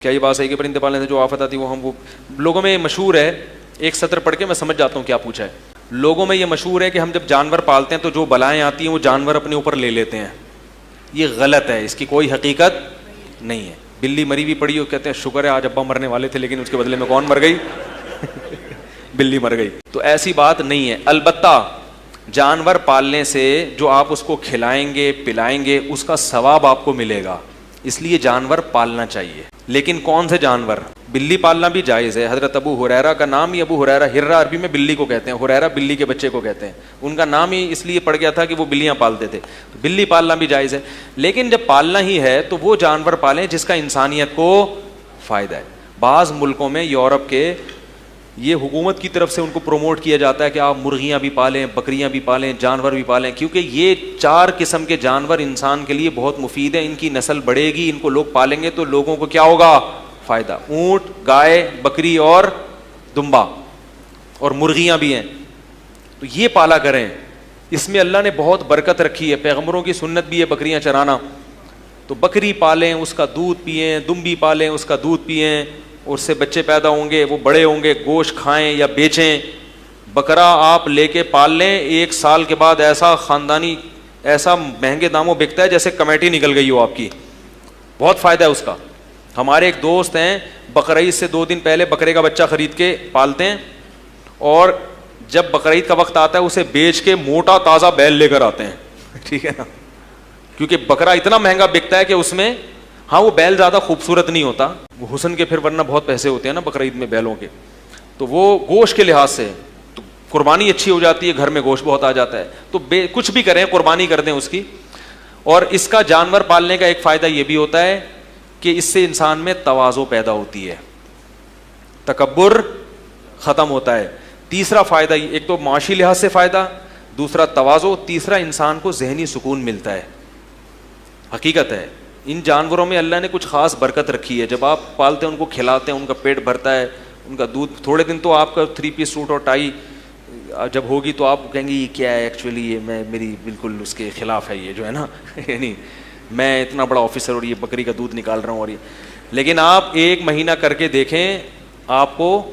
کیا یہ بات صحیح کہ پرندے پالنے سے جو آفت آتی ہے وہ لوگوں میں مشہور ہے، ایک سطر پڑھ کے میں سمجھ جاتا ہوں کیا پوچھا ہے. لوگوں میں یہ مشہور ہے کہ ہم جب جانور پالتے ہیں تو جو بلائیں آتی ہیں وہ جانور اپنے اوپر لے لیتے ہیں. یہ غلط ہے، اس کی کوئی حقیقت نہیں ہے. بلی مری بھی پڑی ہو کہتے ہیں شکر ہے آج ابا مرنے والے تھے لیکن اس کے بدلے میں کون مر گئی؟ بلی مر گئی. تو ایسی بات نہیں ہے. البتہ جانور پالنے سے جو آپ اس کو کھلائیں گے پلائیں گے اس کا ثواب آپ کو ملے گا، اس لیے جانور پالنا چاہیے. لیکن کون سے جانور؟ بلی پالنا بھی جائز ہے. حضرت ابو ہریرہ کا نام ہی ابو ہریرہ، ہرہ عربی میں بلی کو کہتے ہیں، ہریرہ بلی کے بچے کو کہتے ہیں. ان کا نام ہی اس لیے پڑ گیا تھا کہ وہ بلیاں پالتے تھے. بلی پالنا بھی جائز ہے، لیکن جب پالنا ہی ہے تو وہ جانور پالیں جس کا انسانیت کو فائدہ ہے. بعض ملکوں میں یورپ کے یہ حکومت کی طرف سے ان کو پروموٹ کیا جاتا ہے کہ آپ مرغیاں بھی پالیں، بکریاں بھی پالیں، جانور بھی پالیں، کیونکہ یہ 4 قسم کے جانور انسان کے لیے بہت مفید ہیں. ان کی نسل بڑھے گی، ان کو لوگ پالیں گے تو لوگوں کو کیا ہوگا؟ فائدہ. اونٹ، گائے، بکری اور دمبا اور مرغیاں بھی ہیں تو یہ پالا کریں. اس میں اللہ نے بہت برکت رکھی ہے. پیغمبروں کی سنت بھی ہے بکریاں چرانا. تو بکری پالیں، اس کا دودھ پئیں، دمبی پالیں، اس کا دودھ پئیں، اس سے بچے پیدا ہوں گے، وہ بڑے ہوں گے، گوشت کھائیں یا بیچیں. بکرا آپ لے کے پال لیں، 1 سال کے بعد ایسا خاندانی ایسا مہنگے داموں بکتا ہے جیسے کمیٹی نکل گئی ہو آپ کی. بہت فائدہ ہے اس کا. ہمارے ایک دوست ہیں بقرعید سے 2 دن پہلے بکرے کا بچہ خرید کے پالتے ہیں، اور جب بقرعید کا وقت آتا ہے اسے بیچ کے موٹا تازہ بیل لے کر آتے ہیں. ٹھیک ہے نا، کیونکہ بکرا اتنا مہنگا بکتا ہے کہ اس میں ہاں وہ بیل زیادہ خوبصورت نہیں ہوتا، وہ حسن کے پھر ورنہ بہت پیسے ہوتے ہیں نا بقرعید میں بیلوں کے، تو وہ گوشت کے لحاظ سے تو قربانی اچھی ہو جاتی ہے، گھر میں گوشت بہت آ جاتا ہے. تو کچھ بھی کریں قربانی کر دیں اس کی. اور اس کا جانور پالنے کا ایک فائدہ یہ بھی ہوتا ہے کہ اس سے انسان میں تواضع پیدا ہوتی ہے، تکبر ختم ہوتا ہے. تیسرا فائدہ، ایک تو معاشی لحاظ سے فائدہ، دوسرا تواضع، تیسرا انسان کو ذہنی سکون ملتا ہے. حقیقت ہے ان جانوروں میں اللہ نے کچھ خاص برکت رکھی ہے. جب آپ پالتے ہیں ان کو کھلاتے ہیں ان کا پیٹ بھرتا ہے، ان کا دودھ. تھوڑے دن تو آپ کا 3 پیس سوٹ اور ٹائی جب ہوگی تو آپ کہیں گے یہ کیا ہے ایکچولی، یہ میں میری بالکل اس کے خلاف ہے یہ جو ہے نا یعنی میں اتنا بڑا آفیسر اور یہ بکری کا دودھ نکال رہا ہوں اور یہ. لیکن آپ 1 مہینہ کر کے دیکھیں آپ کو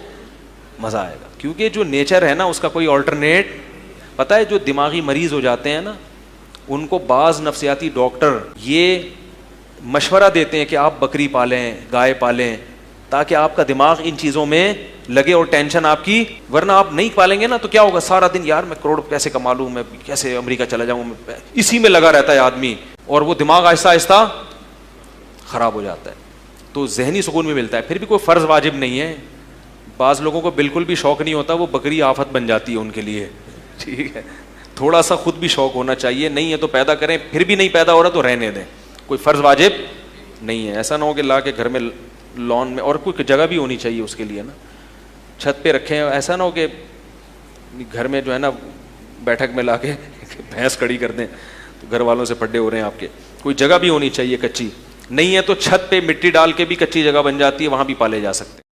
مزہ آئے گا، کیونکہ جو نیچر ہے نا اس کا کوئی آلٹرنیٹ. پتہ ہے جو دماغی مریض ہو جاتے ہیں نا ان کو بعض نفسیاتی ڈاکٹر یہ مشورہ دیتے ہیں کہ آپ بکری پالیں، گائے پالیں، تاکہ آپ کا دماغ ان چیزوں میں لگے اور ٹینشن آپ کی. ورنہ آپ نہیں پالیں گے نا تو کیا ہوگا، سارا دن یار میں کروڑ پیسے کما لوں، میں کیسے امریکہ چلا جاؤں، اسی میں لگا رہتا ہے آدمی اور وہ دماغ آہستہ آہستہ خراب ہو جاتا ہے. تو ذہنی سکون بھی ملتا ہے. پھر بھی کوئی فرض واجب نہیں ہے. بعض لوگوں کو بالکل بھی شوق نہیں ہوتا، وہ بکری آفت بن جاتی ہے ان کے لیے. ٹھیک ہے، تھوڑا سا خود بھی شوق ہونا چاہیے. نہیں ہے تو پیدا کریں، پھر بھی نہیں پیدا ہو رہا تو رہنے دیں، کوئی فرض واجب نہیں ہے. ایسا نہ ہو کہ لا کے گھر میں لان میں، اور کوئی جگہ بھی ہونی چاہیے اس کے لیے نا، چھت پہ رکھیں. ایسا نہ ہو کہ گھر میں جو ہے نا بیٹھک میں لا کے بھینس کھڑی کر دیں تو گھر والوں سے پھڈے ہو رہے ہیں آپ کے. کوئی جگہ بھی ہونی چاہیے کچی. نہیں ہے تو چھت پہ مٹی ڈال کے بھی کچی جگہ بن جاتی ہے، وہاں بھی پالے جا سکتے ہیں.